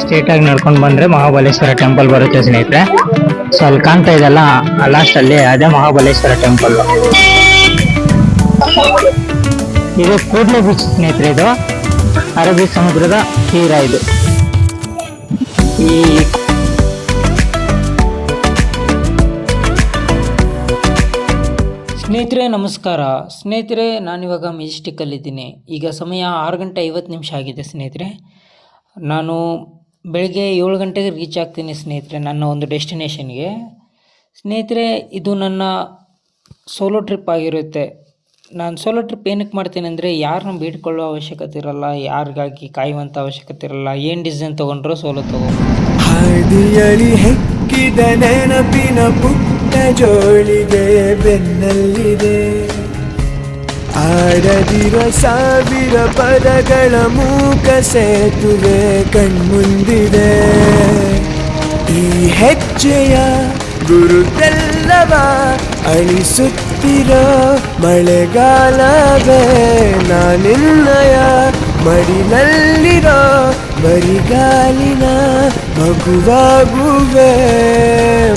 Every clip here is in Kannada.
ಸ್ಟ್ರೇಟ್ ಆಗಿ ನಡ್ಕೊಂಡು ಬಂದ್ರೆ ಮಹಾಬಲೇಶ್ವರ ಟೆಂಪಲ್ ಬರುತ್ತೆ ಸ್ನೇಹಿತರೆ. ಸೊ ಅಲ್ಲಿ ಕಾಣ್ತಾ ಇದೆಲ್ಲ ಲಾಸ್ಟ್ ಅಲ್ಲಿ ಅದೇ ಮಹಾಬಲೇಶ್ವರ ಟೆಂಪಲ್. ಇದು ಕೂಡ್ಲೆ ಬೀಚ್ ಸ್ನೇಹಿತರೆ. ಇದು ಅರಬ್ಬಿ ಸಮುದ್ರದ ತೀರ. ಇದು ಈ ಸ್ನೇಹಿತರೆ ನಮಸ್ಕಾರ. ಸ್ನೇಹಿತರೆ ನಾನಿವಾಗ ಮೆಜೆಸ್ಟಿಕ್ಕಲ್ಲಿದ್ದೀನಿ. ಈಗ ಸಮಯ 6:50 ಆಗಿದೆ ಸ್ನೇಹಿತರೆ. ನಾನು ಬೆಳಗ್ಗೆ 7 ಗಂಟೆಗೆ ರೀಚ್ ಆಗ್ತೀನಿ ಸ್ನೇಹಿತರೆ ನನ್ನ ಒಂದು ಡೆಸ್ಟಿನೇಷನ್ಗೆ. ಸ್ನೇಹಿತರೆ ಇದು ನನ್ನ ಸೋಲೋ ಟ್ರಿಪ್ ಆಗಿರುತ್ತೆ. ನಾನು ಸೋಲೋ ಟ್ರಿಪ್ ಏನಕ್ಕೆ ಮಾಡ್ತೀನಿ ಅಂದರೆ ಯಾರನ್ನ ಬೇಡ್ಕೊಳ್ಳೋ ಅವಶ್ಯಕತೆ ಇರಲ್ಲ, ಯಾರಿಗಾಗಿ ಕಾಯುವಂಥ ಅವಶ್ಯಕತೆ ಇರಲ್ಲ. ಏನು ಡಿಸಿಷನ್ ತೊಗೊಂಡ್ರು ಸೋಲೋ ಹಾದಿಯಲಿ ಹೆಕ್ಕಿದ ನೆನಪಿನ ಪುಟ್ಟ ಜೋಳಿಗೆ ಬೆನ್ನಲ್ಲಿದೆ. ಆಡದಿರೋ ಸಾವಿರ ಪದಗಳ ಮೂಕ ಸೇತುವೆ ಕಣ್ಮುಂದಿದೆ. ಈ ಹೆಜ್ಜೆಯ ಗುರುತೆಲ್ಲವ ಅಳಿಸುತ್ತಿರೋ ಮಳೆಗಾಲವೇ ನಾನಿನ್ನಯ ಮಡಿಲಲ್ಲಿರೋ ಬರಿಗಾಲಿನ ಮಗುವಾಗುವೆ.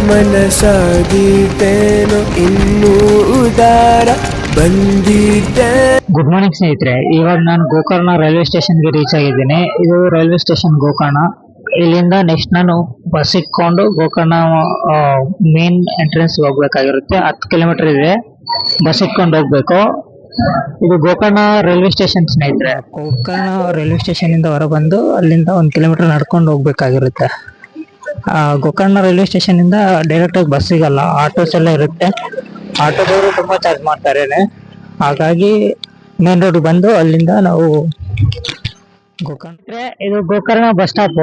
ಮನಸಾದೀತೇನೋ ಇನ್ನೂ ಉದಾರ ಬಂದಿದ್ದೆ. ಗುಡ್ ಮಾರ್ನಿಂಗ್ ಸ್ನೇಹಿತರೆ. ಇವಾಗ ನಾನು ಗೋಕರ್ಣ ರೈಲ್ವೆ ಸ್ಟೇಷನ್ಗೆ ರೀಚ್ ಆಗಿದ್ದೀನಿ. ಇದು ರೈಲ್ವೆ ಸ್ಟೇಷನ್ ಗೋಕರ್ಣ. ಇಲ್ಲಿಂದ ನೆಕ್ಸ್ಟ್ ನಾನು ಬಸ್ ಇಟ್ಕೊಂಡು ಗೋಕರ್ಣ ಮೇನ್ ಎಂಟ್ರೆನ್ಸ್ ಹೋಗ್ಬೇಕಾಗಿರುತ್ತೆ. 10 ಕಿಲೋಮೀಟರ್ ಇದೆ, ಬಸ್ ಇಟ್ಕೊಂಡು ಹೋಗ್ಬೇಕು. ಇದು ಗೋಕರ್ಣ ರೈಲ್ವೆ ಸ್ಟೇಷನ್ ಸ್ನೇಹಿತರೆ. ಗೋಕರ್ಣ ರೈಲ್ವೆ ಸ್ಟೇಷನ್ ಇಂದ ಹೊರ ಬಂದು ಅಲ್ಲಿಂದ 1 ಕಿಲೋಮೀಟರ್ ನಡ್ಕೊಂಡು ಹೋಗ್ಬೇಕಾಗಿರುತ್ತೆ. ಗೋಕರ್ಣ ರೈಲ್ವೆ ಸ್ಟೇಷನ್ ಇಂದ ಡೈರೆಕ್ಟ್ ಆಗಿ ಬಸ್ ಸಿಗಲ್ಲ, ಆಟೋಸ್ ಎಲ್ಲ ಇರುತ್ತೆ. ಆಟೋದವರು ತುಂಬಾ ಚಾರ್ಜ್ ಮಾಡ್ತಾರೆ. ಹಾಗಾಗಿ ಮೇನ್ ರೋಡ್ ಬಂದು ಅಲ್ಲಿಂದ ನಾವು ಗೋಕರ್ಣ. ಇದು Gokarna bus stop.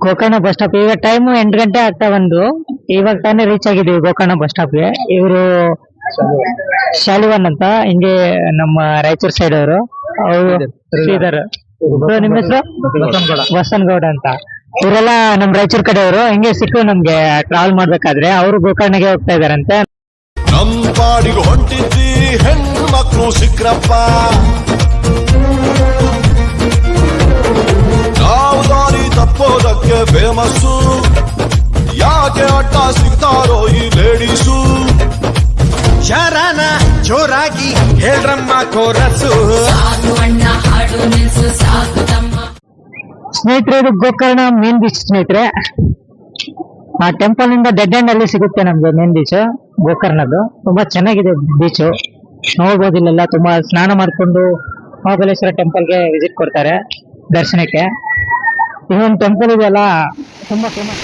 Gokarna bus stop ಈಗ ಟೈಮ್ 8 ಗಂಟೆ ಆಗ್ತಾ ಬಂದು ಇವಾಗ ತಾನೇ ರೀಚ್ ಆಗಿದ್ದೀವಿ ಗೋಕರ್ಣ ಬಸ್ ಸ್ಟಾಪ್ಗೆ. ಇವರು ಶಾಲಿವನ್ ಅಂತ, ಹಿಂಗೆ ನಮ್ಮ ರಾಯಚೂರ್ ಸೈಡ್ ಅವರು. ಶ್ರೀಧರ್. ನಿಮ್ಮ ಹೆಸರು? ಬಸನಗೌಡ ಅಂತ. ಇವರೆಲ್ಲ ನಮ್ ರಾಯಚೂರ್ ಕಡೆಯವರು. ಹಿಂಗೆ ಸಿಕ್ಕು ನಮ್ಗೆ ಟ್ರಾವೆಲ್ ಮಾಡ್ಬೇಕಾದ್ರೆ. ಅವರು ಗೋಕರ್ಣಗೆ ಹೋಗ್ತಾ ಇದಾರಂತೆ. ನಮ್ ಪಾಡಿಗೆ ಹೊಂಟಿದ್ವಿ ಹೆಣ್ಣು ಮಕ್ಕಳು ಸಿಕ್ರಪ್ಪ. ನಾವು ದಾರಿ ತಪ್ಪೋದಕ್ಕೆ ಫೇಮಸ್ಸು. ಯಾಕೆ ಅಡ್ಡ ಸಿಗ್ತಾರೋ ಈ ಲೇಡೀಸು. ಶರಣ ಜೋರಾಗಿ ಹೇಳ್ರಮ್ಮ ಕೋರಸು. ಸ್ನೇಹಿತರೆ ಇದು ಗೋಕರ್ಣ ಮೇನ್ ಬೀಚ್ ಸ್ನೇಹಿತರೆ. ಆ ಟೆಂಪಲ್ ಇಂದ ಡೆಡ್ ಎಂಡ್ ಅಲ್ಲಿ ಸಿಗುತ್ತೆ ನಮ್ಗೆ ಮೇನ್ ಬೀಚ್ ಗೋಕರ್ಣದ್ದು. ತುಂಬಾ ಚೆನ್ನಾಗಿದೆ ಬೀಚ್, ನೋಡ್ಬೋದು. ಇಲ್ಲೆಲ್ಲ ತುಂಬಾ ಸ್ನಾನ ಮಾಡ್ಕೊಂಡು ಮಹಾಬಲೇಶ್ವರ ಟೆಂಪಲ್ಗೆ ವಿಸಿಟ್ ಕೊಡ್ತಾರೆ ದರ್ಶನಕ್ಕೆ. ಇದೊಂದು ಟೆಂಪಲ್ ಇದೆಯಲ್ಲ ತುಂಬಾ ಫೇಮಸ್.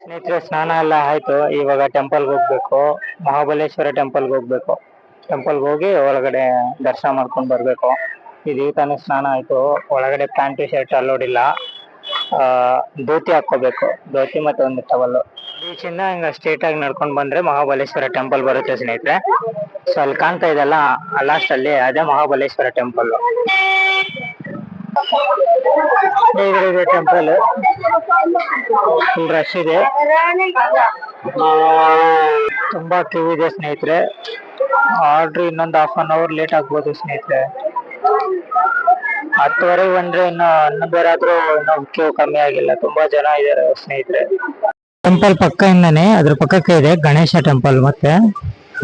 ಸ್ನೇಹಿತರೆ ಸ್ನಾನ ಎಲ್ಲ ಆಯ್ತು. ಇವಾಗ ಟೆಂಪಲ್ಗೆ ಹೋಗ್ಬೇಕು, ಮಹಾಬಲೇಶ್ವರ ಟೆಂಪಲ್ಗೆ ಹೋಗ್ಬೇಕು. ಟೆಂಪಲ್ಗೆ ಹೋಗಿ ಒಳಗಡೆ ದರ್ಶನ ಮಾಡ್ಕೊಂಡು ಬರ್ಬೇಕು. ಇದು ತಾನೇ ಸ್ನಾನ ಆಯ್ತು. ಒಳಗಡೆ ಪ್ಯಾಂಟ್ ಶರ್ಟ್ ಅಲೋಡ್ ಇಲ್ಲ. ಧೋತಿ ಹಾಕೋಬೇಕು, ಧೋತಿ ಮತ್ತೆ ಒಂದು ಟವಲ್. ಬೀಚ್ ಇಂದ ಹಿಂಗ ಸ್ಟ್ರೇಟ್ ಆಗಿ ನಡ್ಕೊಂಡು ಬಂದ್ರೆ ಮಹಾಬಲೇಶ್ವರ ಟೆಂಪಲ್ ಬರುತ್ತೆ ಸ್ನೇಹಿತರೆ. ಸೊ ಅಲ್ಲಿ ಕಾಣ್ತಾ ಇದೆಲ್ಲ ಲಾಸ್ಟ್ ಅಲ್ಲಿ ಅದೇ ಮಹಾಬಲೇಶ್ವರ ಟೆಂಪಲ್. ಇದೆ ಟೆಂಪಲ್, ಫುಲ್ ರಶ್ ಇದೆ, ತುಂಬಾ ಕ್ಯೂ ಇದೆ ಸ್ನೇಹಿತರೆ. ಆರ್ಡ್ರ್ ಇನ್ನೊಂದು 1/2 ಅವರ್ ಲೇಟ್ ಆಗ್ಬೋದು ಸ್ನೇಹಿತರೆ. 10:30 ಬಂದ್ರೆ ಇನ್ನು 11 ಆದ್ರೂ ಇನ್ನೂ ಕ್ಯೂ ಕಮ್ಮಿ ಆಗಿಲ್ಲ. ತುಂಬಾ ಜನ ಇದಾರೆ ಸ್ನೇಹಿತರೆ. ಟೆಂಪಲ್ ಪಕ್ಕ ಇಂದಾನೆ ಅದ್ರ ಪಕ್ಕಕ್ಕೆ ಇದೆ ಗಣೇಶ ಟೆಂಪಲ್. ಮತ್ತೆ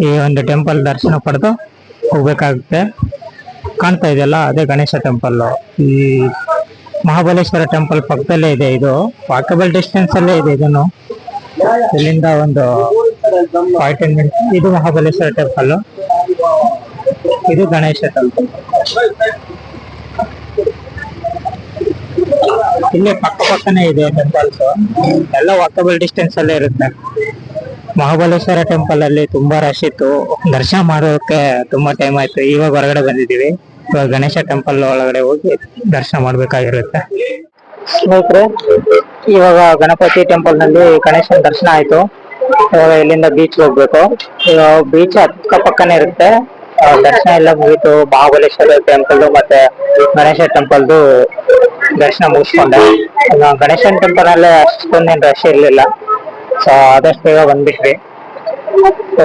ಈ ಒಂದು ಟೆಂಪಲ್ ದರ್ಶನ ಪಡೆದು ಹೋಗ್ಬೇಕಾಗುತ್ತೆ. ಕಾಣ್ತಾ ಇದೆಯಲ್ಲ ಅದೇ ಗಣೇಶ ಟೆಂಪಲ್. ಈ ಮಹಾಬಲೇಶ್ವರ ಟೆಂಪಲ್ ಪಕ್ಕದಲ್ಲೇ ಇದೆ. ಇದು ವಾಕಬಲ್ ಡಿಸ್ಟೆನ್ಸ್ ಅಲ್ಲೇ ಇದೆ. ಇದನ್ನು ಇಲ್ಲಿಂದ ಒಂದು 5-10 ಮಿನಿಟ್ಸ್. ಇದು ಮಹಾಬಲೇಶ್ವರ ಟೆಂಪಲ್, ಇದು ಗಣೇಶ ಟೆಂಪಲ್. ಇಲ್ಲೇ ಪಕ್ಕ ಪಕ್ಕನೇ ಇದೆ ಟೆಂಪಲ್ಸ್. ಎಲ್ಲ ವಾಕಬಲ್ ಡಿಸ್ಟೆನ್ಸ್ ಅಲ್ಲೇ ಇರುತ್ತೆ. ಮಹಾಬಲೇಶ್ವರ ಟೆಂಪಲ್ ಅಲ್ಲಿ ತುಂಬಾ ರಶ್ ಇತ್ತು. ದರ್ಶನ ಮಾಡೋಕೆ ತುಂಬಾ ಟೈಮ್ ಆಯ್ತು. ಇವಾಗ ಹೊರಗಡೆ ಬಂದಿದ್ದೀವಿ. ಇವಾಗ ಗಣೇಶ ಟೆಂಪಲ್ ಒಳಗಡೆ ಹೋಗಿ ದರ್ಶನ ಮಾಡ್ಬೇಕಾಗಿರುತ್ತೆ ಸ್ನೇಹಿತರೆ. ಇವಾಗ ಗಣಪತಿ ಟೆಂಪಲ್ ನಲ್ಲಿ ಗಣೇಶನ ದರ್ಶನ ಆಯ್ತು. ಇವಾಗ ಇಲ್ಲಿಂದ ಬೀಚ್ ಹೋಗ್ಬೇಕು. ಇವಾಗ ಬೀಚ್ ಅಕ್ಕ ಪಕ್ಕನೇ ಇರುತ್ತೆ. ದರ್ಶನ ಎಲ್ಲ ಮುಗೀತು. ಮಹಾಬಲೇಶ್ವರ ಟೆಂಪಲ್ ಮತ್ತೆ ಗಣೇಶ ಟೆಂಪಲ್ದು ದರ್ಶನ ಮುಗಿಸ್ಕೊಂಡೆ. ಗಣೇಶನ್ ಟೆಂಪಲ್ ಅಲ್ಲೇ ಅಷ್ಟೊಂದೇನು ರಶ್ ಇರ್ಲಿಲ್ಲ. ಸೊ ಆದಷ್ಟು ಬೇಗ ಬಂದ್ಬಿಟ್ವಿ. ಸೊ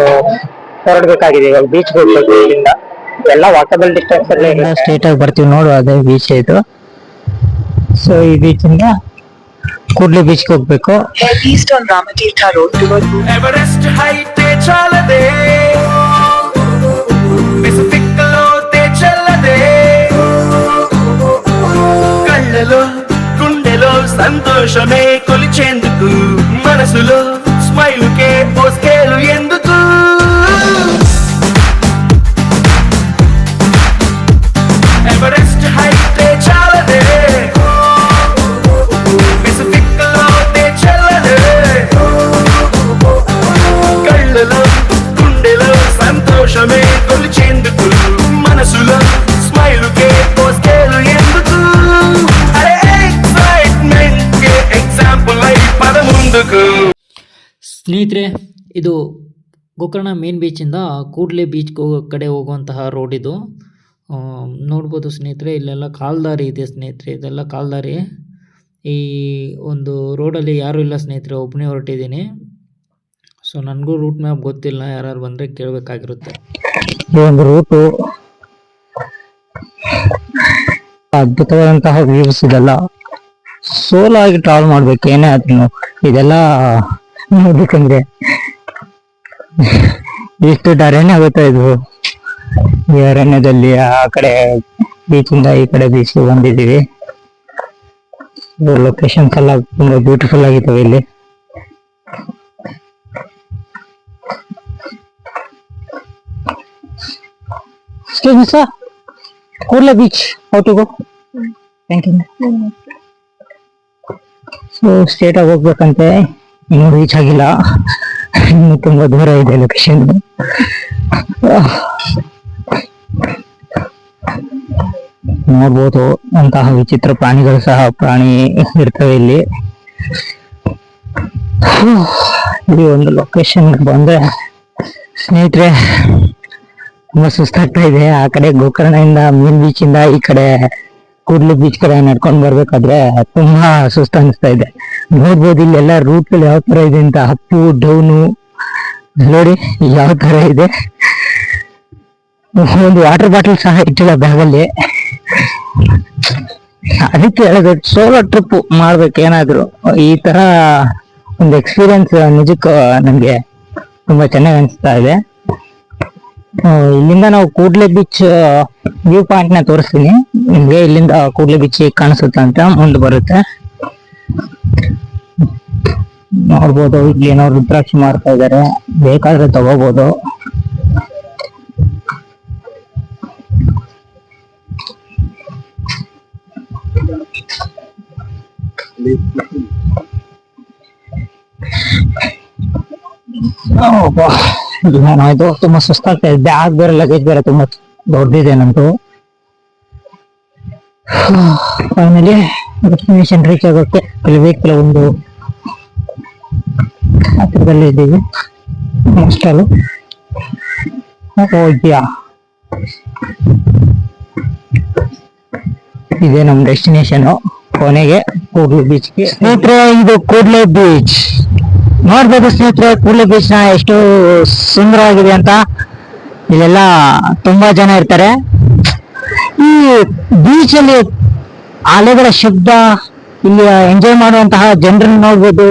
ಹೊರಡ್ಬೇಕಾಗಿದೆ, ಇವಾಗ ಬೀಚ್ಗೆ ಹೋಗ್ಬೇಕು. ಇಲ್ಲಿಂದ ಎಲ್ಲ ವಾಕಬಲ್ ಡಿಸ್ಟೆನ್ಸ್ ಅಲ್ಲೇ ಸ್ಟ್ರೇಟ್ ಆಗಿ ಬರ್ತೀವಿ ನೋಡು, ಅದೇ ಬೀಚ್ ಇದು. ಸೊ ಈ ಬೀಚ್ ಇಂದ ಕೂಡ್ಲಿ ಬೀಚ್ಗೆ ಹೋಗ್ಬೇಕು. East on Ramatirtha Road towards Everest ಹೈಟೇ ಚಾಲದೆ, ಪೆಸಿಫಿಕ್ ಲೋತೆ ಚೆಲ್ಲದೆ, కళ్ళలో గుండెలో సంతోషమే కొలిచేందుకు, మనసులో స్మైలుకే ఓ స్కేలు ఎందుకు. ఎవరెస్ట్ హైటే చాలదే, పెసిఫిక్ లోతే చెల్లదే, కళ్ళలో గుండెలో సంతోషమే కొలిచేందుకు, మనసులో స్మైలుకే ఓ స్కేలు ఎందుకు. అరే ఎక్సైట్మెంట్ కే ఎగ్జాంపుల్ అయి పద ముందుకు. ಸ್ನೇಹಿತರೆ, ಇದು ಗೋಕರ್ಣ ಮೇನ್ ಬೀಚಿಂದ ಕೂಡ್ಲೆ ಬೀಚ್ ಕಡೆ ಹೋಗುವಂತಹ ರೋಡ್ ಇದು. ನೋಡ್ಬೋದು ಸ್ನೇಹಿತರೆ, ಇಲ್ಲೆಲ್ಲ ಕಾಲ್ದಾರಿ ಇದೆ ಸ್ನೇಹಿತರೆ, ಇದೆಲ್ಲ ಕಾಲ್ದಾರಿ. ಈ ಒಂದು ರೋಡಲ್ಲಿ ಯಾರೂ ಇಲ್ಲ ಸ್ನೇಹಿತರೆ, ಒಬ್ಬನೇ ಹೊರಟಿದ್ದೀನಿ. ಸೊ ನನಗೂ ರೂಟ್ ಮ್ಯಾಪ್ ಗೊತ್ತಿಲ್ಲ, ಯಾರು ಬಂದರೆ ಕೇಳಬೇಕಾಗಿರುತ್ತೆ. ಈ ಒಂದು ರೂಟು ಅದ್ಭುತವಾದಂತಹ ವ್ಯೂಸ್, ಇದೆಲ್ಲ ಸೋಲೋ ಆಗಿ ಟ್ರಾವೆಲ್ ಮಾಡ್ಬೇಕು ಏನೇ ಆದ್ರೂ. ಇದೆಲ್ಲ ನೋಡ್ಬೇಕಂದ್ರೆ ಇಷ್ಟು ಅರಣ್ಯ ಆಗುತ್ತೆ ಇದು. ಈ ಅರಣ್ಯದಲ್ಲಿ ಆ ಕಡೆ ಬೀಚಿಂದ ಈ ಕಡೆ ಬೀಚ್ಗೆ ಬಂದಿದ್ದೀವಿ. ಲೊಕೇಶನ್ಸ್ ಎಲ್ಲ ತುಂಬಾ ಬ್ಯೂಟಿಫುಲ್ ಆಗಿದ್ದಾವೆ ಇಲ್ಲಿ. Kudle beach, how to go? Thank you. So straight ಆಗಿ ಹೋಗ್ಬೇಕಂತೆ, ಇನ್ನೂ ರೀಚ್ ಆಗಿಲ್ಲ, ಇನ್ನು ತುಂಬಾ ದೂರ ಇದೆ ಲೊಕೇಶನ್. ನೋಡ್ಬೋದು ಅಂತಹ ವಿಚಿತ್ರ ಪ್ರಾಣಿಗಳು ಸಹ ಇರ್ತವೆ ಇಲ್ಲಿ. ಈ ಒಂದು ಲೊಕೇಶನ್ ಬಂದ್ರೆ ಸ್ನೇಹಿತರೆ ತುಂಬಾ ಸುಸ್ತಾಗ್ತಾ ಇದೆ. ಆ ಕಡೆ ಗೋಕರ್ಣದಿಂದ ಮೇನ್ ಬೀಚ್ ಇಂದ ಈ ಕಡೆ ಕೂಡ್ಲಿ ಬೀಚ್ ಕಡೆ ನಡ್ಕೊಂಡ್ ಬರ್ಬೇಕಾದ್ರೆ ತುಂಬಾ ಸುಸ್ತು ಅನಿಸ್ತಾ ಇದೆ. ನೋಡ್ಬೋದು ಇಲ್ಲೆಲ್ಲ ರೂಟ್ಗಳು ಯಾವ ತರ ಇದೆ ಅಂತ, ಅಪ್ಪು ಡೌನು ನೋಡಿ ಯಾವ ತರ ಇದೆ. ಒಂದು ವಾಟರ್ ಬಾಟಲ್ ಸಹ ಇಟ್ಟಿಲ್ಲ ಬ್ಯಾಗಲ್ಲಿ. ಅದಕ್ಕೆ ಹೇಳೋದು, ಸೋಲೋ ಟ್ರಿಪ್ ಮಾಡ್ಬೇಕು ಏನಾದ್ರು. ಈ ತರ ಒಂದು ಎಕ್ಸ್ಪೀರಿಯನ್ಸ್ ನಿಜಕ್ಕೂ ನಮ್ಗೆ ತುಂಬಾ ಚೆನ್ನಾಗಿ ಅನಿಸ್ತಾ ಇದೆ. ಇಲ್ಲಿಂದ ನಾವು ಕೂಡ್ಲೆ ಬೀಚ್ ವ್ಯೂ ಪಾಯಿಂಟ್ ನ ತೋರಿಸ್ತೀನಿ ನಿಮ್ಗೆ. ಇಲ್ಲಿಂದ ಕೂಡ್ಲೆ ಬೀಚ್ ಕಾಣಿಸುತ್ತೆ ಅಂತ ಮುಂದೆ ಬರುತ್ತೆ. ನೋಡ್ಬೋದು, ಇಲ್ಲಿ ಏನೋ ರುದ್ರಾಕ್ಷಿ ಮಾಡ್ತಾ ಇದಾರೆ, ಬೇಕಾದ್ರೆ ತಗೋಬಹುದು. ಇದು ತುಂಬಾ ಸುಸ್ತಾಗ್ತಾ ಇದೆ. ಬ್ಯಾಗ್ ಬೇರೆ, ಲಗೇಜ್ ಬೇರೆ ತುಂಬಾ ದೊಡ್ಡದಿದೆ ನಂದು. ಫೈನಲಿ ಡೆಸ್ಟಿನೇಷನ್ ರೀಚ್ ಆಗೋಕೆ ಕೆಲವೊಂದು ಹತ್ತಿರದಲ್ಲಿ ಇದ್ದೀವಿ. ಅಷ್ಟಲು ಇದೆ ನಮ್ ಡೆಸ್ಟಿನೇಷನ್. ಕೊನೆಗೆ ಕೂಡ್ಲೆ ಬೀಚ್ಗೆ. ಸ್ನೇಹಿತರೆ, ಇದು ಕೂಡ್ಲೆ ಬೀಚ್ ನೋಡ್ಬೋದು ಸ್ನೇಹಿತರೆ. ಕೂಡ್ಲೆ ಬೀಚ್ ನ ಎಷ್ಟು ಸುಂದರವಾಗಿದೆ ಅಂತ. ಇಲ್ಲೆಲ್ಲ ತುಂಬಾ ಜನ ಇರ್ತಾರೆ. ಈ ಬೀಚ್ ಅಲ್ಲಿ ಅಲೆಗಳ ಶಬ್ದ, ಇಲ್ಲಿ ಎಂಜಾಯ್ ಮಾಡುವಂತಹ ಜನರನ್ನು ನೋಡ್ಬೋದು.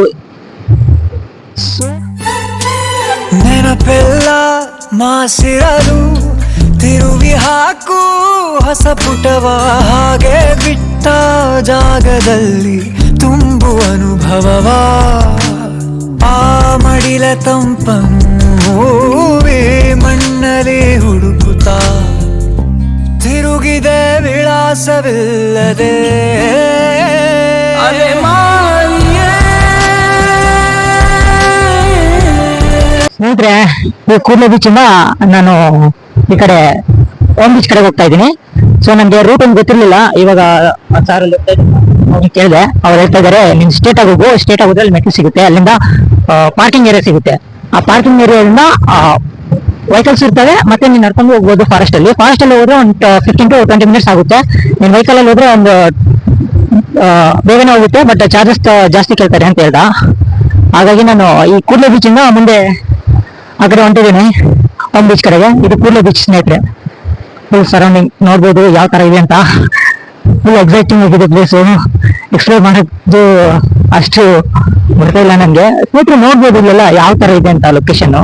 ನೆನಪೆಲ್ಲ ಮಾಸಿರಲು ತಿರುವಿ ಹಾಕು ಹೊಸ ಪುಟವ, ಹಾಗೆ ಬಿಟ್ಟ ಜಾಗದಲ್ಲಿ ತುಂಬು ಅನುಭವವ. ಆ ಮಡಿಲ ತಂಪನ್ನು ಮಣ್ಣಲ್ಲಿ ಹುಡುಕುತ್ತಾ ತಿರುಗಿದೆ ವಿಳಾಸವಿಲ್ಲದೆ. ಸ್ನೇಹಿತರೆ, ಈ ಕೂಡ್ಲೆ ಬೀಚ್ ಇಂದ ನಾನು ಈ ಕಡೆ ಓಮ್ ಬೀಚ್ ಕಡೆ ಹೋಗ್ತಾ ಇದ್ದೀನಿ. ಸೊ ನನ್ಗೆ ರೂಟ್ ಒಂದು ಗೊತ್ತಿರ್ಲಿಲ್ಲ. ಇವಾಗ ಸಾರಲ್ಲಿ ಕೇಳಿದೆ, ಅವ್ರು ಹೇಳ್ತಾ ಇದಾರೆ ನಿನ್ ಸ್ಟೇಟ್ ಆಗೋಗು, ಸ್ಟೇಟ್ ಆಗೋದ್ರಲ್ಲಿ ಮೆಟ್ಲು ಸಿಗುತ್ತೆ, ಅಲ್ಲಿಂದ ಪಾರ್ಕಿಂಗ್ ಏರಿಯಾ ಸಿಗುತ್ತೆ. ಆ ಪಾರ್ಕಿಂಗ್ ಏರಿಯಾದಿಂದ ವೆಹಿಕಲ್ಸ್ ಇರ್ತವೆ, ಮತ್ತೆ ನೀನ್ ನಡ್ಕೊಂಡು ಹೋಗ್ಬೋದು. ಫಾರೆಸ್ಟ್ ಅಲ್ಲಿ ಹೋದ್ರೆ ಒಂದು 15 to 20 minutes ಆಗುತ್ತೆ. ನೀನ್ ವೆಹಿಕಲ್ ಅಲ್ಲಿ ಹೋದ್ರೆ ಒಂದು ಬೇಗನೆ ಹೋಗುತ್ತೆ, ಬಟ್ ಚಾರ್ಜಸ್ ಜಾಸ್ತಿ ಕೇಳ್ತಾರೆ ಅಂತ ಹೇಳ್ದ. ಹಾಗಾಗಿ ನಾನು ಈ ಕೂಡ್ಲೆ ಬೀಚ್ ಇಂದ ಮುಂದೆ ಆ ಕಡೆ ಹೊಂಟಿದ್ದೀನಿ, ಓಮ್ ಬೀಚ್ ಕಡೆಗೆ. ಇದು ಕೂಡ್ಲೆ ಬೀಚ್ ಸ್ನೇಹಿತರೆ. ಫುಲ್ ಸರೌಂಡಿಂಗ್ ನೋಡ್ಬೋದು ಯಾವ ತರ ಇದೆ ಅಂತ. ಫುಲ್ ಎಕ್ಸೈಟಿಂಗ್ ಆಗಿದೆ ಪ್ಲೇಸು. ಎಕ್ಸ್ಪ್ಲೋರ್ ಮಾಡೋದು ಅಷ್ಟು ಬರ್ತಾ ಇಲ್ಲ ನನಗೆ ಸ್ನೇಹಿತರೆ. ನೋಡ್ಬೋದು ಇಲ್ಲೆಲ್ಲ ಯಾವ ತರ ಇದೆ ಅಂತ ಲೊಕೇಶನ್.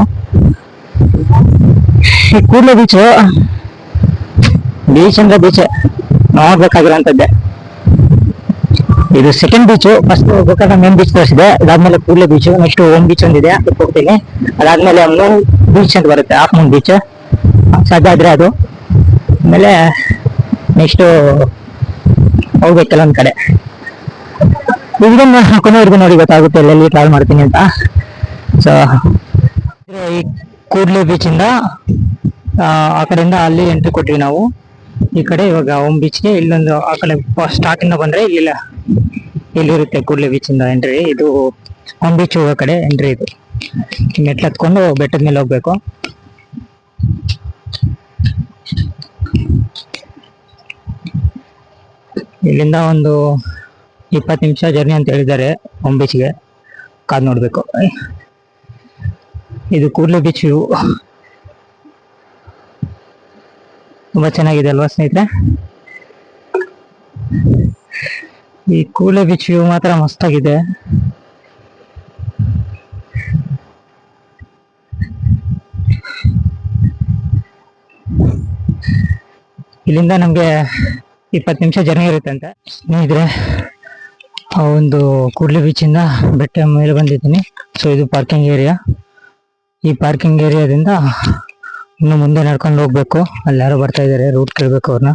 ಈ ಕೂಡ್ಲೆ ಬೀಚ್ ಅಂದ್ರೆ ಬೀಚ್ ನೋಡ್ಬೇಕಾಗಿರೋಂಥದ್ದೇ. ಇದು second beach. First Gokarna main beach ತೋರಿಸಿದೆ, ಅದಾದ್ಮೇಲೆ ಕೂಡ್ಲೆ ಬೀಚ್, ನೆಕ್ಸ್ಟ್ ಓಮ್ ಬೀಚ್ ಒಂದಿದೆ ಅದಕ್ಕೆ ಹೋಗ್ತೀನಿ. ಅದಾದ್ಮೇಲೆ ಮೂನ್ ಬೀಚ್ ಅಂತ ಬರುತ್ತೆ, ಹಾಫ್ ಮೂನ್ ಬೀಚ್ ಸಾಧ್ಯ ಆದ್ರೆ ಅದು. ಆಮೇಲೆ ನೆಕ್ಸ್ಟ್ ಹೋಗ್ಬೇಕು ಕೆಲವೊಂದ್ ಕಡೆ. ಇದನ್ನ ಕೊನೆವರೆಗೂ ನೋಡಿ ಗೊತ್ತಾಗುತ್ತೆ ಎಲ್ಲೆಲ್ಲಿ ಟ್ರಾವೆಲ್ ಮಾಡ್ತೀನಿ ಅಂತ. ಸೊ ಈ ಕೂಡ್ಲೆ ಬೀಚ್ ಇಂದ ಆ ಕಡೆಯಿಂದ ಅಲ್ಲಿ ಎಂಟ್ರಿ ಕೊಟ್ವಿ ನಾವು. ಈ ಕಡೆ ಇವಾಗ ಓಮ್ ಬೀಚ್ಗೆ ಇಲ್ಲೊಂದು ಆ ಕಡೆ ಸ್ಟಾರ್ಟ್ ಇಂದ ಬಂದ್ರೆ ಇಲ್ಲಿರುತ್ತೆ ಕೂಡ್ಲೆ ಬೀಚ್ ಇಂದ ಎಂಟ್ರಿ. ಇದು ಓಮ್ ಬೀಚ್ ಹೋಗೋ ಕಡೆ ಎಂಟ್ರಿ. ಇದು ಮೆಟ್ಲು ಹತ್ಕೊಂಡು ಬೆಟ್ಟದ ಮೇಲೆ ಹೋಗ್ಬೇಕು. ಇಲ್ಲಿಂದ ಒಂದು 20 ನಿಮಿಷ ಜರ್ನಿ ಅಂತ ಹೇಳಿದ್ದಾರೆ ಓಮ್ ಬೀಚ್ಗೆ. ಕಾದ್ ನೋಡ್ಬೇಕು. ಇದು ಕೂಡ್ಲೆ ಬೀಚ್ ವ್ಯೂ ತುಂಬಾ ಚೆನ್ನಾಗಿದೆ ಅಲ್ವಾ ಸ್ನೇಹಿತರೆ? ಈ ಕೂಡ್ಲೆ ಬೀಚ್ ವ್ಯೂ ಮಾತ್ರ ಮಸ್ತಾಗಿದೆ. ಇಲ್ಲಿಂದ ನಮ್ಗೆ 20 ನಿಮಿಷ ಜರ್ನಿ ಇರುತ್ತೆ ಅಂತ ಸ್ನೇಹಿತರೆ. ಆ ಒಂದು ಕೂಡ್ಲೆ ಬೀಚ್ ಇಂದ ಬೆಟ್ಟ ಮೇಲೆ ಬಂದಿದ್ದೀನಿ. ಸೊ ಇದು ಪಾರ್ಕಿಂಗ್ ಏರಿಯಾ. ಈ ಪಾರ್ಕಿಂಗ್ ಏರಿಯಾದಿಂದ ಇನ್ನು ಮುಂದೆ ನಡ್ಕೊಂಡು ಹೋಗ್ಬೇಕು. ಅಲ್ಲಿ ಯಾರೋ ಬರ್ತಾ ಇದಾರೆ, ರೂಟ್ ಕೇಳ್ಬೇಕು ಅವ್ರನ್ನ.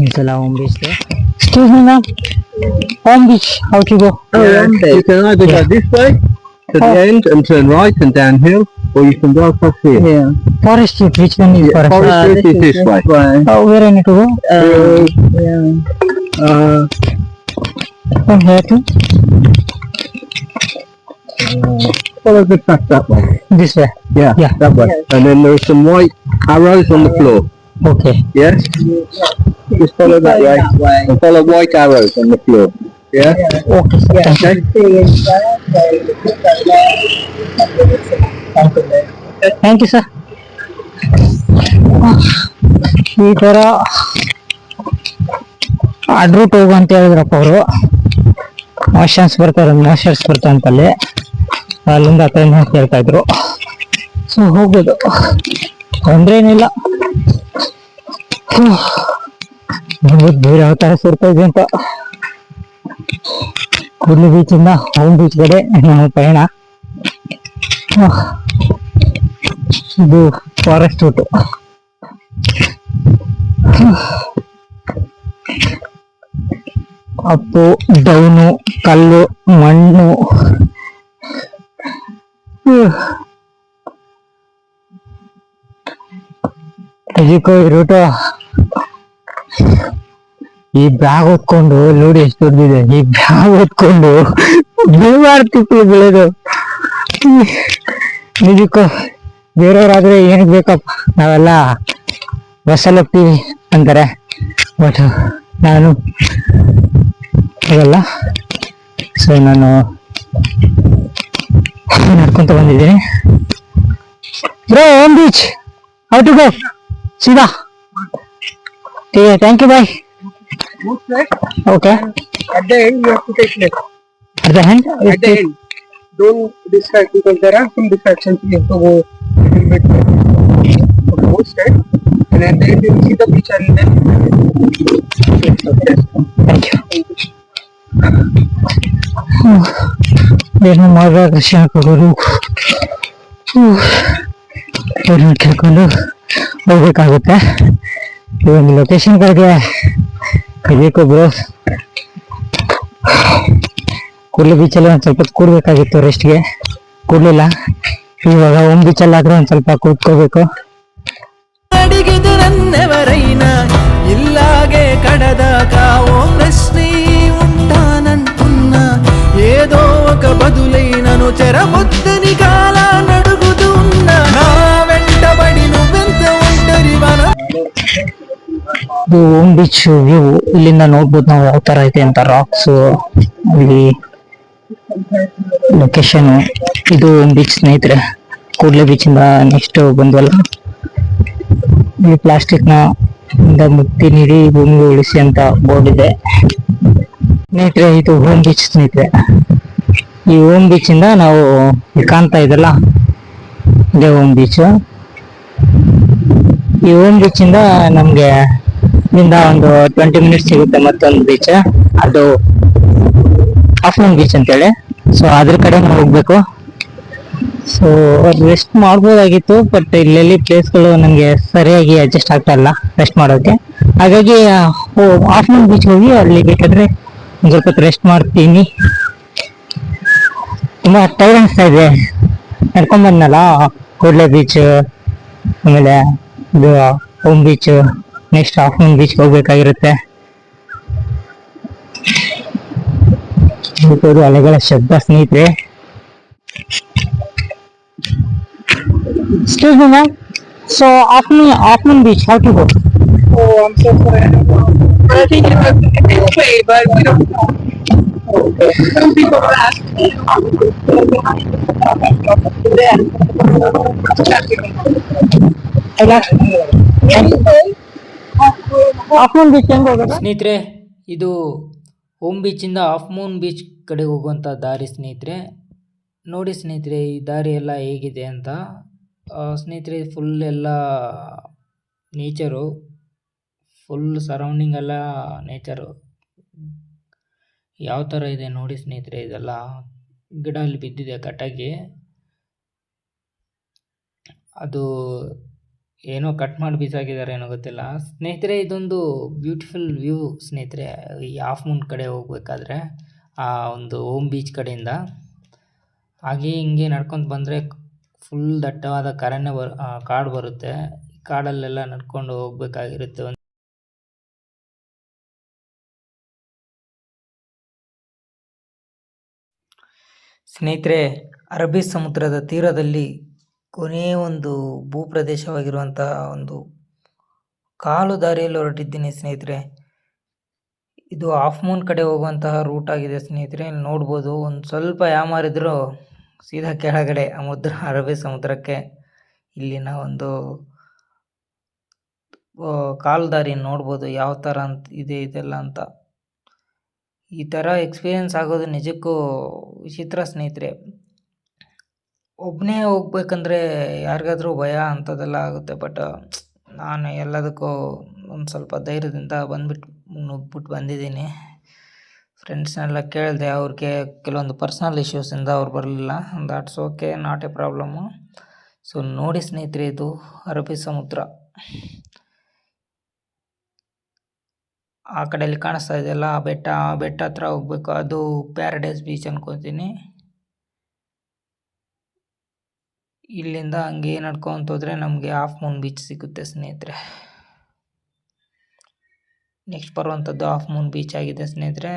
ಈ ಸಲ Om beach. Excuse me ma'am, Om beach how to go? You can either go this way to the end and turn right and downhill, or you can go across here. Yeah. Forest route, which one is forest? Forest route is this way. Where I need to go? Yeah. From here to Follow the track that way. This way? Yeah, Yeah. that way. And then there are some white arrows on the floor. Okay. Yes? Just follow that way. And follow white arrows on the floor. Yeah? Okay sir, Okay? Thank you sir. ಈ ತರ ಅಡ್ ರೂಟ್ ಹೋಗು ಅಂತ ಹೇಳಿದ್ರಪ್ಪ ಅವರು. ಮೋಷನ್ಸ್ ಬರ್ತಾರೆ ಅಂತಲ್ಲಿ, ಅಲ್ಲಿಂದ ಹತ್ರ ಕೇಳ್ತಾ ಇದ್ರು. ಸೊ ಹೋಗ್ಬೋದು, ತೊಂದ್ರೆ ಏನಿಲ್ಲ. ನೋಡ್ಬೋದು ಬೇರೆ ಯಾವ ತರ ಸೇರ್ತಾ ಇದೆ ಅಂತ. ಕೂಡ್ಲೆ ಬೀಚ್ ಇಂದ ಓಮ್ ಬೀಚ್ ಕಡೆ ನಮ್ಮ ಪಯಣ. ಇದು ಫಾರೆಸ್ಟ್ ರೂಟ್. ಅಪ್ಪು ಡೌನು, ಕಲ್ಲು, ಮಣ್ಣು. ಇದಕ್ಕೂ ಈ ರೂಟು. ಈ ಬ್ಯಾಗ್ ಹೊತ್ಕೊಂಡು ನೋಡಿ ಎಷ್ಟು ದೊಡ್ಡದಿದೆ. ಈ ಬ್ಯಾಗ್ ಹೊತ್ಕೊಂಡು ಬೀಳಾರ್ ತಿಪ್ಪಲು ಬೆಳೆದು. ನಿಜಕ್ಕೂ ಬೇರೆಯವ್ರಾದ್ರೆ ಏನಕ್ಕೆ ಬೇಕಪ್ಪ, ನಾವೆಲ್ಲ ಬಸ್ಸಲ್ಲಿ ಹೋಗ್ತೀವಿ ಅಂತಾರೆ. ಬಟ್ ನಾನು ಹಾಗಲ್ಲ. ಸೊ ನಾನು ನಡ್ಕೊಂತ ಬಂದಿದ್ದೀನಿ. Bro, Om beach how to go? ಸೀದಾ? Thank you, bye. Okay. At the end, you have to take left. At the end? At the end. Don't distract because there are some distractions. You have to go a little bit go straight. And at the end, you will see the beach and then. Thank you. ಏನು ಮಾರ್ಗದರ್ಶನ ಕೊಡೋರು ಅವ್ರನ್ನ ಕೇಳ್ಕೊಂಡು ಹೋಗ್ಬೇಕಾಗುತ್ತೆ. ಈ ಒಂದು ಲೊಕೇಶನ್ಗಳಿಗೆ ಬೇಕು ಬ್ರೋ. ಕೂಡ್ಲೆ ಬೀಚಲ್ಲಿ ಒಂದು ಸ್ವಲ್ಪ ಕೂಡ್ಬೇಕಾಗಿತ್ತು, ರೆಸ್ಟ್ಗೆ ಕೂಡ್ಲಿಲ್ಲ. ಇವಾಗ ಓಮ್ ಬೀಚಲ್ಲಾದ್ರೆ ಒಂದು ಸ್ವಲ್ಪ ಕೂತ್ಕೋಬೇಕು. అడిగిదు నన్నెవరైనా ఇల్లాగే కడదాకా ఓ ప్రశ్నే ఉంటానంటున్నా ఏదో ఒక బదులైనను చెరబొద్దని కాలా నడుగుతూ ఉన్నా నా వెంటబడి నువ్వెంత ఒంటరివన ಇದು ಓಮ್ ಬೀಚ್ ವ್ಯೂ. ಇಲ್ಲಿಂದ ನೋಡ್ಬೋದು ನಾವು ಯಾವ ತರ ಐತೆ ಅಂತ. ರಾಕ್ಸ್, ಇಲ್ಲಿ ಲೊಕೇಶನ್ ಇದು ಬೀಚ್ ಸ್ನೇಹಿತರೆ, ಕೂಡ್ಲೆ ಬೀಚ್ ಇಂದ ನೆಕ್ಸ್ಟ್ ಬಂದ್ವಲ್ಲ, ಈ ಪ್ಲಾಸ್ಟಿಕ್ ನ ಮುಕ್ತಿ ನೀಡಿ ಭೂಮಿಗೆ ಉಳಿಸಿ ಅಂತ ಬೋರ್ಡ್ ಇದೆ ಸ್ನೇಹಿತರೆ. ಇದು ಹೋಮ್ ಬೀಚ್ ಸ್ನೇಹಿತರೆ. ಈ ಹೋಮ್ ಬೀಚ್ ಇಂದ ನಾವು ಕಾಣ್ತಾ ಇದಲ್ಲ, ಇದೇ ಹೋಮ್ ಬೀಚ್. ಈ ಹೋಮ್ ಬೀಚ್ ಇಂದ ನಮ್ಗೆ ಇಲ್ಲಿಂದ ಒಂದು 20 ಮಿನಿಟ್ಸ್ ಸಿಗುತ್ತೆ ಮತ್ತೊಂದು ಬೀಚ್, ಅದು ಆಫ್ಲೋನ್ ಬೀಚ್ ಅಂತೇಳಿ. ಸೊ ಅದ್ರ ಕಡೆ ಹೋಗ್ಬೇಕು. ಸೊ ರೆಸ್ಟ್ ಮಾಡ್ಬೋದಾಗಿತ್ತು, ಬಟ್ ಇಲ್ಲೆಲ್ಲಿ ಪ್ಲೇಸ್ಗಳು ನನಗೆ ಸರಿಯಾಗಿ ಅಡ್ಜಸ್ಟ್ ಆಗ್ತಾ ಇಲ್ಲ ರೆಸ್ಟ್ ಮಾಡೋಕೆ. ಹಾಗಾಗಿ ಆಫ್ಲೋನ್ ಬೀಚ್ ಹೋಗಿ ಅಲ್ಲಿ ಬೇಕಾದ್ರೆ ಒಂದು ಸ್ವಲ್ಪ ಹೊತ್ತು ರೆಸ್ಟ್ ಮಾಡ್ತೀನಿ. ತುಂಬಾ ಟೈರ್ಡ್ ಅನಿಸ್ತಾ ಇದೆ. ನಡ್ಕೊಂಡ್ ಬಂದ್ನಲ್ಲ, ಕೂಡ್ಲೆ ಬೀಚ್, ಆಮೇಲೆ ಇದು ಹೋಮ್ ಬೀಚ್, ನೆಕ್ಸ್ಟ್ ಆಫ್ಲೋನ್ ಬೀಚ್ಗೆ ಹೋಗ್ಬೇಕಾಗಿರುತ್ತೆ. ಅಲೆಗಳ ಶಬ್ದ ಸ್ನೇಹಿತರೆ. Excuse me, ma'am. So afternoon beach, how to go? Oh, I'm so sorry. I think it was this way, but we don't know. Okay. Some people are asking. There. Half moon beach ಹೆಂಗ್ ಹೋಗೋದು? ಸ್ನೇಹಿತರೆ, ಇದು ಹೋಮ್ ಬೀಚಿಂದ ಹಾಫ್ ಮೂನ್ ಬೀಚ್ ಕಡೆ ಹೋಗುವಂಥ ದಾರಿ ಸ್ನೇಹಿತರೆ. ನೋಡಿ ಸ್ನೇಹಿತರೆ, ಈ ದಾರಿ ಎಲ್ಲ ಹೇಗಿದೆ ಅಂತ. ಸ್ನೇಹಿತರೆ, ಫುಲ್ ಎಲ್ಲ ನೇಚರು, ಫುಲ್ ಸರೌಂಡಿಂಗ್ ಎಲ್ಲ ನೇಚರು ಯಾವ ಥರ ಇದೆ ನೋಡಿ ಸ್ನೇಹಿತರೆ. ಇದೆಲ್ಲ ಗಿಡ ಅಲ್ಲಿ ಬಿದ್ದಿದೆ ಕಟ್ಟಾಗಿ, ಅದು ಏನೋ ಕಟ್ ಮಾಡಿ ಬಿಸಾಕಿದ್ದಾರೆ ಏನೋ ಗೊತ್ತಿಲ್ಲ ಸ್ನೇಹಿತರೆ. ಇದೊಂದು ಬ್ಯೂಟಿಫುಲ್ ವ್ಯೂ ಸ್ನೇಹಿತರೆ, ಈ ಹಾಫ್ ಮೂನ್ ಕಡೆ ಹೋಗ್ಬೇಕಾದ್ರೆ ಆ ಒಂದು ಹೋಮ್ ಬೀಚ್ ಕಡೆಯಿಂದ. ಹಾಗೆ ಹಿಂಗೆ ನಡ್ಕೊಂಡು ಬಂದರೆ ಫುಲ್ ದಟ್ಟವಾದ ಕಾಡು ಬರುತ್ತೆ. ಕಾಡಲ್ಲೆಲ್ಲ ನಡ್ಕೊಂಡು ಹೋಗ್ಬೇಕಾಗಿರುತ್ತೆ. ಸ್ನೇಹಿತರೆ, ಅರಬ್ಬಿ ಸಮುದ್ರದ ತೀರದಲ್ಲಿ ಕೊನೆಯ ಒಂದು ಭೂಪ್ರದೇಶವಾಗಿರುವಂತಹ ಒಂದು ಕಾಲು ದಾರಿಯಲ್ಲಿ ಹೊರಟಿದ್ದೀನಿ ಸ್ನೇಹಿತರೆ. ಇದು ಹಾಫ್ ಮೂನ್ ಕಡೆ ಹೋಗುವಂತಹ ರೂಟ್ ಆಗಿದೆ ಸ್ನೇಹಿತರೆ. ನೋಡ್ಬೋದು, ಒಂದು ಸ್ವಲ್ಪ ಯಾಮಾರಿದ್ರು ಸೀದಾ ಕೆಳಗಡೆ ಅರಬ್ಬಿ ಸಮುದ್ರಕ್ಕೆ. ಇಲ್ಲಿನ ಒಂದು ಕಾಲು ದಾರಿ ನೋಡ್ಬೋದು ಯಾವ ಥರ ಅಂತ ಇದೆ ಇದೆಲ್ಲ ಅಂತ. ಈ ಥರ ಎಕ್ಸ್ಪೀರಿಯೆನ್ಸ್ ಆಗೋದು ನಿಜಕ್ಕೂ ವಿಚಿತ್ರ ಸ್ನೇಹಿತರೆ. ಒಬ್ಬನೇ ಹೋಗ್ಬೇಕಂದ್ರೆ ಯಾರಿಗಾದ್ರೂ ಭಯ ಅಂಥದ್ದೆಲ್ಲ ಆಗುತ್ತೆ, ಬಟ್ ನಾನು ಎಲ್ಲದಕ್ಕೂ ಒಂದು ಸ್ವಲ್ಪ ಧೈರ್ಯದಿಂದ ನುಗ್ಬಿಟ್ಟು ಬಂದಿದ್ದೀನಿ. ಫ್ರೆಂಡ್ಸ್ನೆಲ್ಲ ಕೇಳಿದೆ, ಅವ್ರಿಗೆ ಕೆಲವೊಂದು ಪರ್ಸ್ನಲ್ ಇಶ್ಯೂಸಿಂದ ಅವ್ರು ಬರಲಿಲ್ಲ. That's okay, not A problem. So ನೋಡಿ ಸ್ನೇಹಿತರೆ, ಇದು ಅರಬ್ಬಿ ಸಮುದ್ರ. ಆ ಕಡೆಯಲ್ಲಿ ಕಾಣಿಸ್ತಾ ಇದೆಯಲ್ಲ ಆ ಬೆಟ್ಟ ಹತ್ರ ಹೋಗ್ಬೇಕು. ಅದು ಪ್ಯಾರಡೈಸ್ ಬೀಚ್ ಅನ್ಕೋತೀನಿ. ಇಲ್ಲಿಂದ ಹಂಗೆ ನಡ್ಕೊಂತ ಹೋದ್ರೆ ನಮಗೆ ಹಾಫ್ ಮೂನ್ ಬೀಚ್ ಸಿಗುತ್ತೆ ಸ್ನೇಹಿತರೆ. ನೆಕ್ಸ್ಟ್ ಬರುವಂಥದ್ದು ಹಾಫ್ ಮೂನ್ ಬೀಚ್ ಆಗಿದೆ ಸ್ನೇಹಿತರೆ.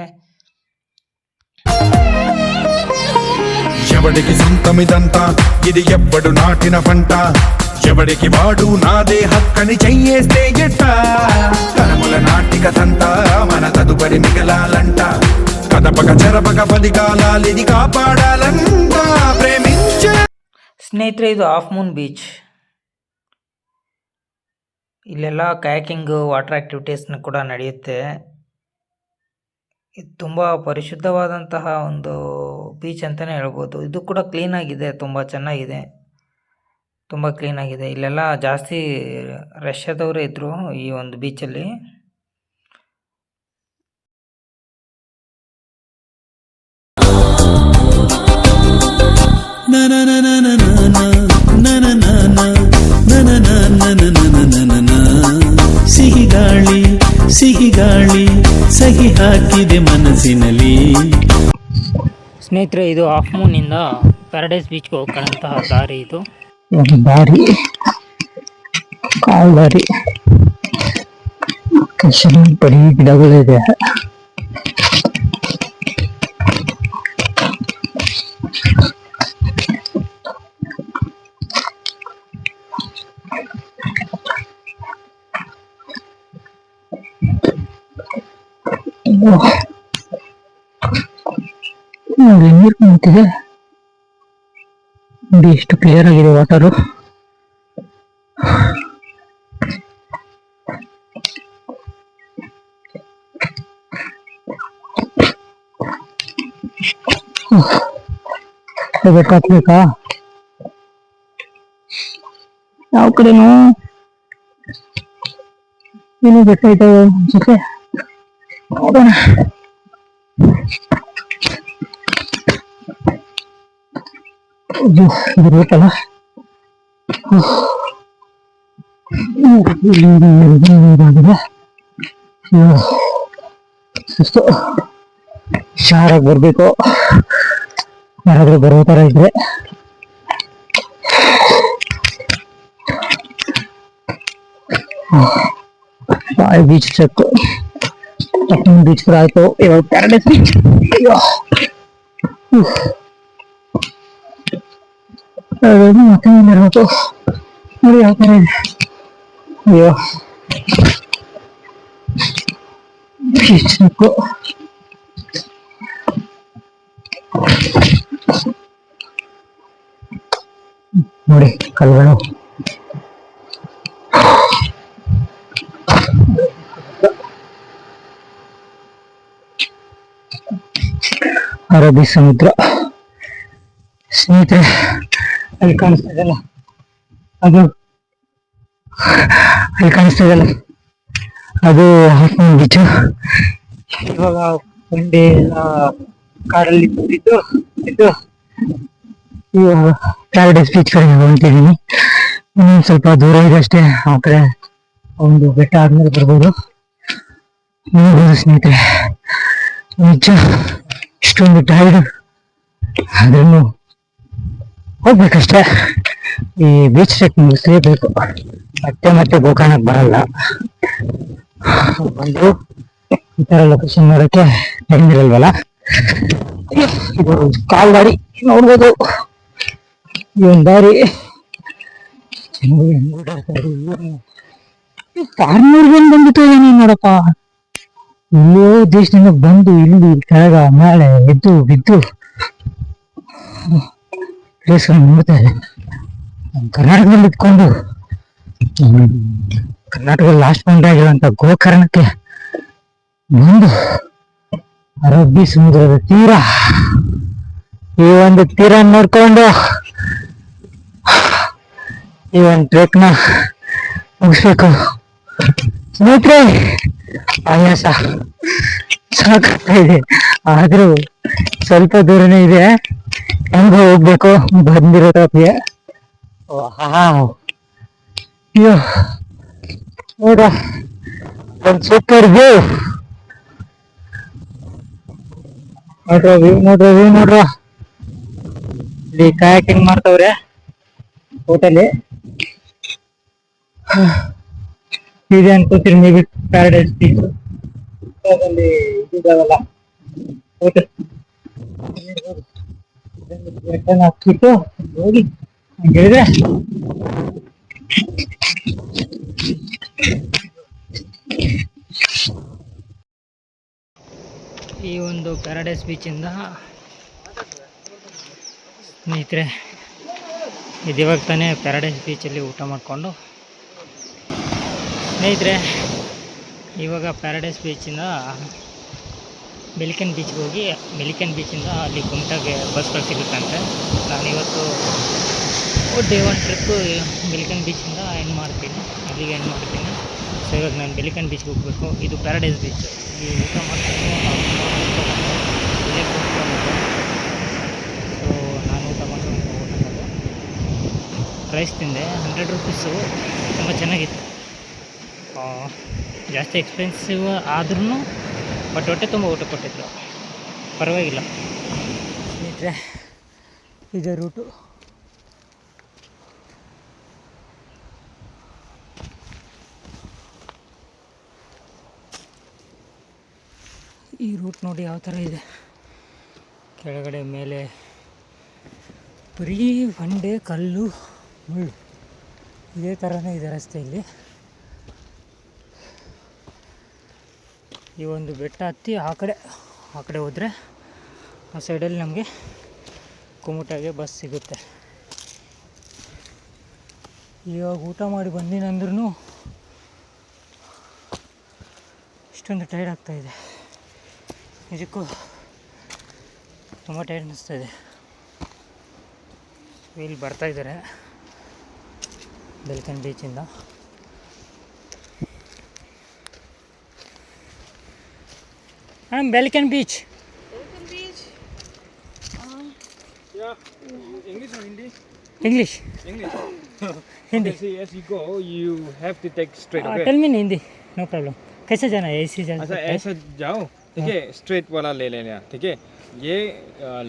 ఎవడికి సొంతమిదంతా ఇది ఎవ్వడు నాటిన పంట, ఎవడికి వాడు నాదే హక్కని చెయ్యేస్తే ఎట్ట, తరముల నాటికతంతా మన తదుపరి మిగలాలంట, కదపక చెరపక 10 కాలాలిది కాపాడాలంట, ప్రేమించే. ಸ್ನೇಹಿತರೆ, ಇದು ಹಾಫ್ ಮೂನ್ ಬೀಚ್. ಇಲ್ಲೆಲ್ಲ ಕಯಾಕಿಂಗ್, ವಾಟರ್ ಆ್ಯಕ್ಟಿವಿಟೀಸ್ನ ಕೂಡ ನಡೆಯುತ್ತೆ. ಇದು ತುಂಬ ಪರಿಶುದ್ಧವಾದಂತಹ ಒಂದು ಬೀಚ್ ಅಂತಲೇ ಹೇಳ್ಬೋದು. ಇದು ಕೂಡ ಕ್ಲೀನಾಗಿದೆ, ತುಂಬ ಚೆನ್ನಾಗಿದೆ, ತುಂಬ ಕ್ಲೀನಾಗಿದೆ. ಇಲ್ಲೆಲ್ಲ ಜಾಸ್ತಿ ರಶ್ ಆದವರೇ ಇದ್ದರು ಈ ಒಂದು ಬೀಚಲ್ಲಿ. ಸಿಹಿ ಗಾಳಿ ಸಿಹಿ ಗಾಳಿ ಸಹಿ ಹಾಕಿದೆ ಮನಸ್ಸಿನಲ್ಲಿ. ಸ್ನೇಹಿತರೆ, ಇದು ಹಾಫ್ ಮೂನಿಂದ ಪ್ಯಾರಡೈಸ್ ಬೀಚ್ಗೆ ಹೋಗೋಂತಹ ದಾರಿ. ಇದು ದಾರಿ, ಕಾಲ್ ದಾರಿ, ಬರೀ ಗಿಡಗಳಿದೆ. ನೀರು ನಿಂತಿದೆ ನೋಡಿ, ಎಷ್ಟು ಕ್ಲಿಯರ್ ಆಗಿದೆ ವಾಟರು. ಬೆಟ್ಟ ಹತ್ಬೇಕಾ? ಯಾವ ಕಡೆನೂ ಏನು ಬೆಟ್ಟ ಇದ್ದಾವೆ ಅನ್ಸುತ್ತೆ, ನೋಡೋಣ. ಇದು ರೂಟಲ್ಲ, ಸುಸ್ತು, ಹುಷಾರಾಗಿ ಬರ್ಬೇಕು ಯಾರಾದ್ರೂ ಬರೋ ತರ ಇದ್ರೆ. ಬೀಚ್ ಚೆಕ್, ಬೀಚ್ ಕೂಡ ಆಯ್ತು. ಇವಾಗ ಪ್ಯಾರಡೈಸ್ ಬೀಚ್. ಮತ್ತೆ ಇರಬೇಕು ನೋಡಿ ಯಾವ ತರ ಇದೆ. ಅಯ್ಯೋ ಬೀಚ್ ಚೆಕ್ ನೋಡಿ, ಕಲ್ಗಳು. ಅರಬ್ಬಿ ಸಮುದ್ರ ಸ್ನೇಹಿತರೆ, ಅಲ್ಲಿ ಕಾಣಿಸ್ತಾ ಇದೆಯಲ್ಲ ಅದು, ಅಲ್ಲಿ ಕಾಣಿಸ್ತಾ ಇದೆಯಲ್ಲ ಅದು ಹಾಫ್ಮೂನ್ ಬೀಚ್. ಇವಾಗ ಒಂದೇ ಕಾರಲ್ಲಿ ಕೂತಿದ್ದು ಇವಾಗ ಪ್ಯಾರಡೈಸ್ ಬೀಚ್ ಕಡೆ ಹೊಂಟಿದ್ದೀನಿ. ಇನ್ನೊಂದು ಸ್ವಲ್ಪ ದೂರ ಇದೆ ಅಷ್ಟೇ, ಆ ಕಡೆ ಒಂದು ಬೆಟ್ಟ ಆದ್ಮೇಲೆ ಬರ್ಬೋದು. ನೋಡ್ಬೋದು ಸ್ನೇಹಿತರೆ, ನಿಜ ಇಷ್ಟೊಂದು ಟೈರ್ಡ್ ಆದ್ರೂ ಹೋಗ್ಬೇಕಷ್ಟೇ. ಈ ಬೀಚ್ ಟ್ರೆಕ್ ಮುಗಿಸ್ಲೇಬೇಕು, ಮತ್ತೆ ಗೋಕರ್ಣಕ್ಕೆ ಬರಲ್ಲ. ಬಂದು ಈ ತರ ಲೊಕೇಶನ್ ನೋಡಕ್ಕೆ ಟೈಮ್ ಇರಲ್ವಲ್ಲ. ಇದು ಕಾಲ್ ದಾರಿ ನೋಡ್ಬೋದು, ಈ ಒಂದು ದಾರಿ ಫಾರ್ಮರ್ಗೆ ಬಂದ್ಬಿಟ್ಟು ಏನೇ ನೋಡಪ್ಪ, ಇಲ್ಲೋ ದೇಶದಿಂದ ಬಂದು ಇಲ್ಲಿ ಕೆಳಗ ಮೇಲೆ ಎದ್ದು ಬಿದ್ದು ಪ್ಲೇಸ್ಗಳನ್ನ ನೋಡ್ತಾ ಇದೆ. ಕರ್ನಾಟಕದಲ್ಲಿ ಇಟ್ಕೊಂಡು ಕರ್ನಾಟಕದ ಲಾಸ್ಟ್ ಪಾಯಿಂಟ್ ಆಗಿರುವಂತ ಗೋಕರ್ಣಕ್ಕೆ ಒಂದು ಅರಬ್ಬಿ ಸಮುದ್ರದ ತೀರ, ಈ ಒಂದು ತೀರ ನೋಡ್ಕೊಂಡು ಈ ಒಂದು ಟ್ರೆಕ್ನ ಮುಗಿಸ್ಬೇಕು ಸ್ನೇಹಿತರೆ. ಆಯಾಸ ಸಾಕಾಗ್ತಾ ಇದೆ, ಆದ್ರೂ ಸ್ವಲ್ಪ ದೂರನೇ ಇದೆ, ಹೆಂಗ ಹೋಗ್ಬೇಕು ಬಂದಿರೋ ತಪ್ಪಿಗೆ. ಅಯ್ಯೋ ನೋಡ, ಒಂದು ಸೂಪರ್ ವ್ಯೂ ನೋಡ್ರ. ಇಲ್ಲಿ ಕಾಯಾಕಿಂಗ್ ಮಾಡ್ತವ್ರೆ ಹೋಟೆಲ್ ಇದೆ ಅನ್ಕೋತೀರಿ, ಮೇ ಬಿ ಪ್ಯಾರಡೈಸ್ ಬೀಚ್. ಅಲ್ಲಿ ಇದಾವಲ್ಲ ಹೋಟೆಲ್, ಹಾಕ್ಬಿಟ್ಟು ಹೋಗಿ ಹೇಳಿದ್ರೆ ಈ ಒಂದು ಪ್ಯಾರಡೈಸ್ ಬೀಚಿಂದ ಸ್ನೇಹಿತರೆ, ಇದಿವಾಗ ತಾನೇ ಪ್ಯಾರಡೈಸ್ ಬೀಚಲ್ಲಿ ಊಟ ಮಾಡಿಕೊಂಡು ಸ್ನೇಹಿತರೆ, ಇವಾಗ ಪ್ಯಾರಡೈಸ್ ಬೀಚಿಂದ ಮೆಲಿಕನ್ ಬೀಚ್ಗೆ ಹೋಗಿ, ಮೆಲಿಕನ್ ಬೀಚಿಂದ ಅಲ್ಲಿ ಕುಮಟಾಗೆ ಬಸ್ಗಳು ಸಿಗುತ್ತಂತೆ. ನಾನಿವತ್ತು ಡೇ 1 ಟ್ರಿಪ್ಪು ಮೆಲಿಕನ್ ಬೀಚಿಂದ ಎಂಡ್ ಮಾಡ್ತೀನಿ, ಅಲ್ಲಿಗೆ ಎಂಡ್ ಮಾಡ್ತೀನಿ. ಸೊ ಇವಾಗ ನಾನು ಮೆಲಿಕನ್ ಬೀಚ್ಗೆ ಹೋಗಬೇಕು. ಇದು ಪ್ಯಾರಡೈಸ್ ಬೀಚ್. ಈ ಊಟ ಮಾಡ್ಕೊಂಡು ಇಲ್ಲೇ ಕೂತ್ಕೊಂಡಿದ್ದೆ. ಸೊ ನಾನು ಊಟ ಮಾಡ್ಕೊಂಡು ಹೋಗೋದು ರೈಸ್ ತಿಂದೆ, 100 ರುಪೀಸು, ತುಂಬ ಚೆನ್ನಾಗಿತ್ತು. ಜಾಸ್ತಿ ಎಕ್ಸ್ಪೆನ್ಸಿವ್ ಆದ್ರೂ ಬಟ್ ಹೊಟ್ಟೆ ತುಂಬ ಊಟ ಕೊಟ್ಟಿದ್ರು, ಪರವಾಗಿಲ್ಲ ಸ್ನೇಹಿತರೆ. ಇದೇ ರೂಟು. ಈ ರೂಟ್ ನೋಡಿ ಯಾವ ಥರ ಇದೆ, ಕೆಳಗಡೆ ಮೇಲೆ ಬರೀ ಬಂಡೆ ಕಲ್ಲು ಮುಳ್ಳು, ಇದೇ ಥರನೇ ಇದೆ ರಸ್ತೆಯಲ್ಲಿ. ಈ ಒಂದು ಬೆಟ್ಟ ಹತ್ತಿ ಆ ಕಡೆ ಹೋದರೆ ಆ ಸೈಡಲ್ಲಿ ನಮಗೆ ಕುಮಟಾಗೆ ಬಸ್ ಸಿಗುತ್ತೆ. ಇವಾಗ ಊಟ ಮಾಡಿ ಬಂದಿನಂದ್ರೂ ಇಷ್ಟೊಂದು ಟೈರ್ಡ್ ಆಗ್ತಾಯಿದೆ. ನಿಜಕ್ಕೂ ತುಂಬ ಟೈರ್ಡ್ ಅನ್ನಿಸ್ತಾಯಿದೆ. ಇಲ್ಲಿ ಬರ್ತಾಯಿದ್ದಾರೆ ಬೆಲ್ಕನ್ ಬೀಚಿಂದ. Madam Belekan beach. English. Hindi. As you go, you have to take straight. Okay. Tell me in Hindi. No problem. कैसे जाना है? ऐसे जाना अच्छा ऐसा जाओ, ठीक है, स्ट्रेट वाला ले लेना, ठीक है. ये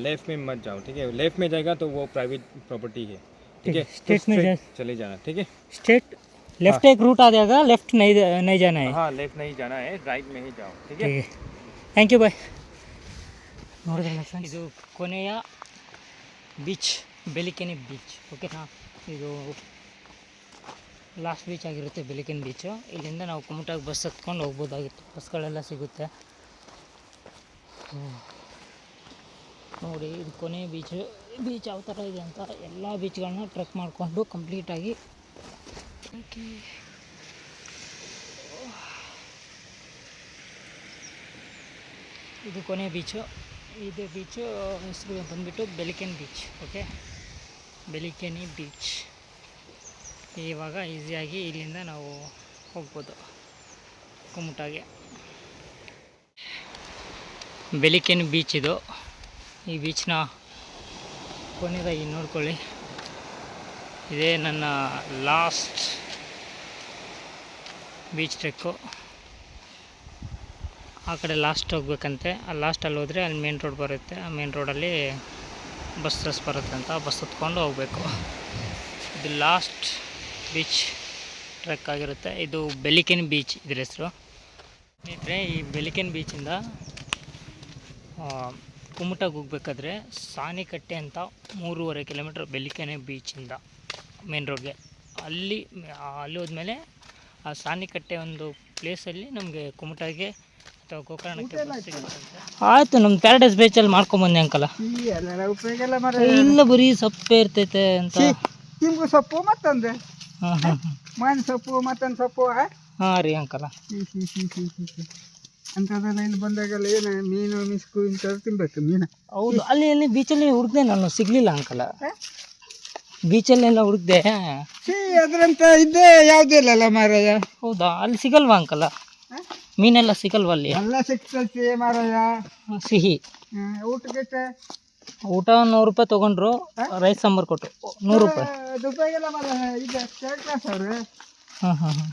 लेफ्ट में मत जाओ, ठीक है. लेफ्ट में जाएगा तो वो प्राइवेट प्रॉपर्टी है, ठीक है. स्ट्रेट में चले जाना, ठीक है. स्ट्रेट लेफ्ट एक रूट आ जाएगा, लेफ्ट नहीं जाना है. हाँ, लेफ्ट नहीं जाना है, राइट में ही जाओ, ठीक है. Thank you bye. ನೋಡಿದ್ರಲ್ಲ ಫ್ರೆಂಡ್ಸ್, ಇದು ಕೊನೆಯ ಬೀಚ್ ಬೆಲಿಕೆನಿ ಬೀಚ್. ಓಕೆನಾ, ಇದು ಲಾಸ್ಟ್ ಬೀಚ್ ಆಗಿರುತ್ತೆ ಬೆಲಿಕೆನ್ ಬೀಚು. ಇಲ್ಲಿಂದ ನಾವು ಕುಮಟಾಗಿ ಬಸ್ ಹತ್ಕೊಂಡು ಹೋಗ್ಬೋದಾಗಿತ್ತು, ಬಸ್ಗಳೆಲ್ಲ ಸಿಗುತ್ತೆ. ನೋಡಿ ಇದು ಕೊನೆಯ ಬೀಚ್ ಯಾವ ಥರ ಇದೆ ಅಂತ ಎಲ್ಲ ಬೀಚ್ಗಳನ್ನ ಟ್ರೆಕ್ ಮಾಡಿಕೊಂಡು ಕಂಪ್ಲೀಟಾಗಿ ಇದು ಕೊನೆಯ ಬೀಚು. ಇದೇ ಬೀಚು ಹೆಸರು ಬಂದುಬಿಟ್ಟು ಬೆಲಿಕೆನ್ ಬೀಚ್. ಓಕೆ, ಬೆಲಿಕೆನಿ ಬೀಚ್. ಇವಾಗ ಈಸಿಯಾಗಿ ಇಲ್ಲಿಂದ ನಾವು ಹೋಗ್ಬೋದು ಕುಮಟಾಗೆ. ಬೆಲಿಕೆನ್ ಬೀಚ್ ಇದು. ಈ ಬೀಚ್ನ ಕೊನೆಯದಾಗಿ ನೋಡ್ಕೊಳ್ಳಿ. ಇದೇ ನನ್ನ ಲಾಸ್ಟ್ ಬೀಚ್ ಟ್ರೆಕ್ಕು. ಆ ಕಡೆ ಲಾಸ್ಟ್ ಹೋಗ್ಬೇಕಂತೆ. ಆ ಲಾಸ್ಟಲ್ಲಿ ಹೋದರೆ ಅಲ್ಲಿ ಮೇನ್ ರೋಡ್ ಬರುತ್ತೆ. ಆ ಮೇನ್ ರೋಡಲ್ಲಿ ಬಸ್ಸಸ್ ಬರುತ್ತೆ ಅಂತ ಬಸ್ ಹತ್ಕೊಂಡು ಹೋಗಬೇಕು. ಇದು ಲಾಸ್ಟ್ ಬೀಚ್ ಟ್ರೆಕ್ ಆಗಿರುತ್ತೆ. ಇದು ಬೆಲಿಕೆನ್ ಬೀಚ್ ಇದ್ರ ಹೆಸರು. ಸ್ನೇಹಿತರೆ, ಈ ಬೆಲಿಕೆನ್ ಬೀಚಿಂದ ಕುಮಟಾಗೆ ಹೋಗ್ಬೇಕಾದ್ರೆ ಸಾನಿಕಟ್ಟೆ ಅಂತ 3.5 ಕಿಲೋಮೀಟ್ರ್ ಬೆಲಿಕೆನೆ ಬೀಚಿಂದ ಮೇನ್ ರೋಡ್ಗೆ. ಅಲ್ಲಿ ಹೋದ್ಮೇಲೆ ಆ ಸಾನಿಕಟ್ಟೆ ಒಂದು ಪ್ಲೇಸಲ್ಲಿ ನಮಗೆ ಕುಮಟಾಗೆ ಅಥವಾ ಗೋಕರ್ಣಕ್ಕೆ ಆಯಿತು. ನಮ್ಮ ಪ್ಯಾರಡೈಸ್ ಬೀಚಲ್ಲಿ ಮಾಡ್ಕೊಂಬಂದೆ ಅಂಕಲ. ಇಲ್ಲ ಬರೀ ಸೊಪ್ಪೆ ಇರ್ತೈತೆ ಅಂತ. ನಿಮ್ಗೂ ಸೊಪ್ಪು ಮತ್ತೊಂದು ಹಾಂ ಹಾಂ ಮಾವಿನ ಸೊಪ್ಪು ಮತ್ತೊಂದು ಸೊಪ್ಪು. ಹಾಂ ರೀ ಅಂಕಲ. ಅಂಥದ್ದೆಲ್ಲ ಇಲ್ಲಿ ಬಂದಾಗೆಲ್ಲ ಏನು ಮೀನು ಮಿಸ್ಕು ಇಂಥದ್ದು ತಿನ್ಬೇಕು ಮೀನು. ಹೌದು, ಅಲ್ಲಿ ಬೀಚಲ್ಲಿ ಹುಡುಕ್ದೆ ನಾನು, ಸಿಗಲಿಲ್ಲ ಅಂಕಲ. ಬೀಚಲ್ಲೆಲ್ಲ ಹುಡುಕ್ದೆ, ಅದ್ರಂತ ಇದ್ದೇ ಯಾವುದೂ ಇಲ್ಲಲ್ಲ ಮಾರಾಯ. ಹೌದಾ, ಅಲ್ಲಿ ಸಿಗಲ್ವಾ ಅಂಕಲ? ಮೀನೆಲ್ಲ ಸಿಗಲ್ವಾ ಅಲ್ಲಿ? ಎಲ್ಲ ಸಿಗ್ತೈತಿ ಮಾರಾಯ. ಸಿಹಿ ಊಟಕ್ಕೆ ಊಟ 100 ರೂಪಾಯಿ ತೊಗೊಂಡ್ರು, ರೈಸ್ ಸಾಂಬಾರು ಕೊಟ್ಟರು 100 ರೂಪಾಯಿ. ದುಬೈಗೆಲ್ಲ ಮಾರಾಯ ಇದೆ ಕ್ಲಾಸ್ ಅವರು. ಹಾಂ ಹಾಂ ಹಾಂ,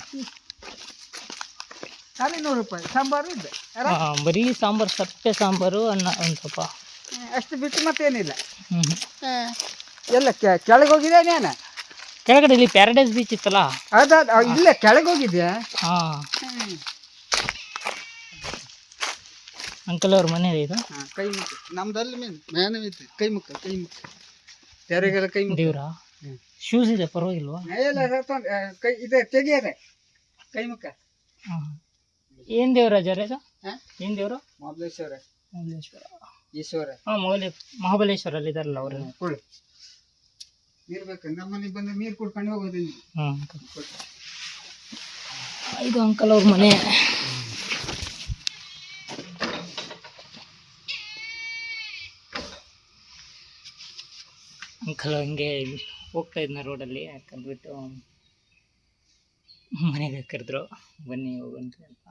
ಖಾಲಿ 100 ರೂಪಾಯಿ ಸಾಂಬಾರು ಇದೆ. ಹಾಂ, ಬರೀ ಸಾಂಬಾರು, ಸಪ್ಪೆ ಸಾಂಬಾರು, ಅನ್ನ ಒಂದು ಸ್ವಲ್ಪ ಅಷ್ಟು ಬಿಟ್ಟು ಮತ್ತೇನಿಲ್ಲ. ಹ್ಞೂ ಎಲ್ಲ ಕೆಳಗೆ ಹೋಗಿದೆ ನಾನು. ಕೆಳಗಡೆ ಇಲ್ಲಿ ಪ್ಯಾರಡೈಸ್ ಬೀಚ್ ಇತ್ತಲ್ಲ, ಇಲ್ಲೇ ಕೆಳಗೆ ಹೋಗಿದ್ಯಾ? ಹಾಂ, ಅಂಕಲ್ ಅವ್ರ ಮನೆ ಇದು. ಕೈ ಮುಖ ನಮ್ದಲ್ಲಿ ಮೇನು ಇತ್ತು. ಕೈ ಮುಖ ಯಾರಿಗೆಲ್ಲ ಕೈ ಮುಖ. ದೇವ್ರಾ, ಶೂಸ್ ಇದೆ, ಪರವಾಗಿಲ್ವಾ? ಕೈ ಇದೆ ತೆಗಿಯದೆ ಕೈ ಮುಖ. ಹಾಂ, ಏನು ದೇವ್ರ ಅಜ್ಜಾರ ಇದು? ಏನು ದೇವರು? ಮಹಾಬಲೇಶ್ವರ. ಈಶ್ವರ. ಹಾಂ, ಮಹಾಬಲೇಶ್ವರಲ್ಲಿ ಇದಾರಲ್ಲ ಅವರು. ಕೊಡು ಇರ್ಬೇಕು. ನಮ್ಮನೆ ಬಂದು ನೀರು ಕುಡ್ಕೊಂಡು ಹೋಗೋದು. ಹಾಂ, ಇದು ಅಂಕಲ್ ಅವ್ರ ಮನೆ. ಅಂಕಲ್ ಹಂಗೆ ಹೋಗ್ತಾ ಇದ್ನ ರೋಡಲ್ಲಿ, ಯಾಕಂದ್ಬಿಟ್ಟು ಮನೆಗೆ ಕರೆದ್ರು, ಬನ್ನಿ ಹೋಗಂತ ಅಂತ.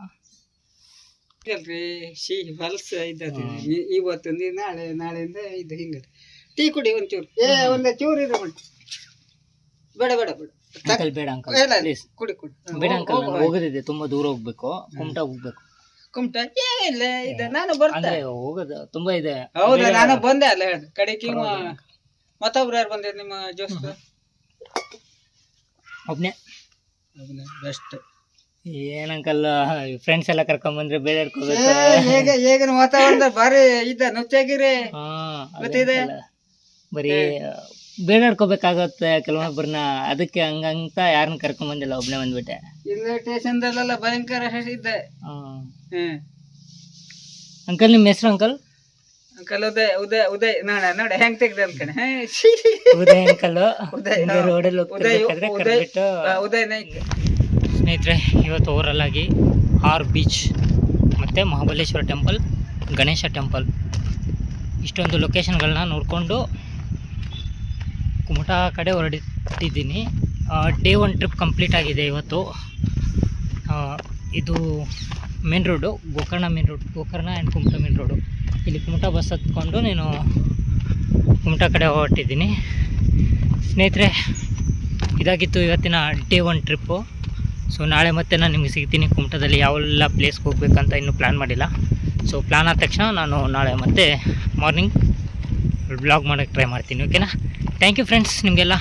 ಹೊಲಸ ಇದ್ದದ್ದು ಇವತ್ತು ನಾಳೆಯಿಂದ ಇದು ಹಿಂಗೆ. ಟೀ ಕುಡಿ ಒಂಚೂರು. ಒಂದು ಚೂರು ಇದೆ ಬೇಡ ಅಂಕಲ್, ಬೇಡ ಅಂಕಲ್ ಪ್ಲೀಸ್, ಕುಡಿ ಬೇಡ ಅಂಕಲ್. ನಾನು ಹೋಗೋದಿದೆ, ತುಂಬಾ ದೂರ ಹೋಗ್ಬೇಕು, ಕುಮಟಾ ಹೋಗ್ಬೇಕು. ಕುಮಟಾ ಏನಿಲ್ಲ ಇದೆ, ನಾನು ಬರ್ತೇನೆ. ಹೋಗೋದು ತುಂಬಾ ಇದೆ. ಹೌದಾ, ನಾನು ಬಂದೆ ಅಲ್ಲ ಹೇಳಿ ಕಡೆಗೆ. ಮತ್ತೊಬ್ರು ಯಾರು ಬಂದಿರ ನಿಮ್ಮ ಜೋಸ್ತ? ಒಬ್ನೇ ಬೆಸ್ಟ್. ಏನಂಕಲ್, ಫ್ರೆಂಡ್ಸ್ ಎಲ್ಲ ಕರ್ಕೊಂಡ್ ಬಂದ್ರೆ ಬೇರೆ ಹೇಗಿನ ವಾತಾವರಣ ಬಾರಿ ಇದ್ದ ನುಚ್ಚಾಗಿರಿ. ಗೊತ್ತಿದೆ, ಬರೀ ಬೇಡಾಡ್ಕೋಬೇಕಾಗತ್ತೆ ಕೆಲವೊಬ್ಬರನ್ನ, ಅದಕ್ಕೆ ಹಂಗಂತ ಯಾರನ್ನ ಕರ್ಕೊಂಡ್ ಬಂದಿಲ್ಲ, ಒಬ್ನೇ ಬಂದ್ಬಿಟ್ಟೆ. ಇಲ್ಲ ಸ್ಟೇಷನ್ದಲ್ಲೆಲ್ಲ ಭಯಂಕರ ಇದ್ದೆ. ಅಂಕಲ್, ನಿಮ್ಮ ಹೆಸರು ಅಂಕಲ್? ಅಂಕಲ್ ಉದಯ್ ಉದಯ್ ಉದಯ್ ನೋಡ ಹೆಂಗ್ ತೆಗ್ದೆ ಅನ್ಕಣೆ ಉದಯ ಅಂಕಲ್ ಉದಯ್ ರೋಡಲ್ಲಿ ಉದಯ್ ಹೋಗ್ತಿರ್ಬೇಕಾದ್ರೆ ಉದಯ್ ಕರೆದ್ಬಿಟ್ಟು ಉದಯ್ ನಾಯ್ಕ್. ಸ್ನೇಹಿತರೆ ಇವತ್ತು ಓವರಲ್ ಆಗಿ ಆರ್ ಬೀಚ್ ಮತ್ತು ಮಹಾಬಲೇಶ್ವರ ಟೆಂಪಲ್, ಗಣೇಶ ಟೆಂಪಲ್ ಇಷ್ಟೊಂದು ಲೊಕೇಶನ್ಗಳನ್ನ ನೋಡಿಕೊಂಡು ಕುಮಟಾ ಕಡೆ ಹೊರಟಿದ್ದೀನಿ. ಡೇ 1 ಟ್ರಿಪ್ ಕಂಪ್ಲೀಟ್ ಆಗಿದೆ ಇವತ್ತು. ಇದು main road, Gokarna main road, Gokarna and Kumta main road. ಇಲ್ಲಿ ಕುಮಟಾ ಬಸ್ ಹತ್ಕೊಂಡು ನಾನು ಕುಮಟಾ ಕಡೆ ಹೊರಟಿದ್ದೀನಿ. ಸ್ನೇಹಿತರೆ ಇದಾಗಿತ್ತು ಇವತ್ತಿನ ಡೇ 1 ಟ್ರಿಪ್ಪು. ಸೊ ನಾಳೆ ಮತ್ತೆ ನಾನು ನಿಮಗೆ ಸಿಗ್ತೀನಿ. ಕುಮಟಾದಲ್ಲಿ ಯಾವೆಲ್ಲ ಪ್ಲೇಸ್ಗೆ ಹೋಗ್ಬೇಕಂತ ಇನ್ನೂ ಪ್ಲ್ಯಾನ್ ಮಾಡಿಲ್ಲ. ಸೊ ಪ್ಲ್ಯಾನ್ ಆದ ತಕ್ಷಣ ನಾನು ನಾಳೆ ಮತ್ತೆ ಮಾರ್ನಿಂಗ್ ವ್ಲಾಗ್ ಮಾಡೋಕ್ಕೆ ಟ್ರೈ ಮಾಡ್ತೀನಿ. ಓಕೆನಾ? ಥ್ಯಾಂಕ್ ಯು ಫ್ರೆಂಡ್ಸ್ ನಿಮಗೆಲ್ಲ.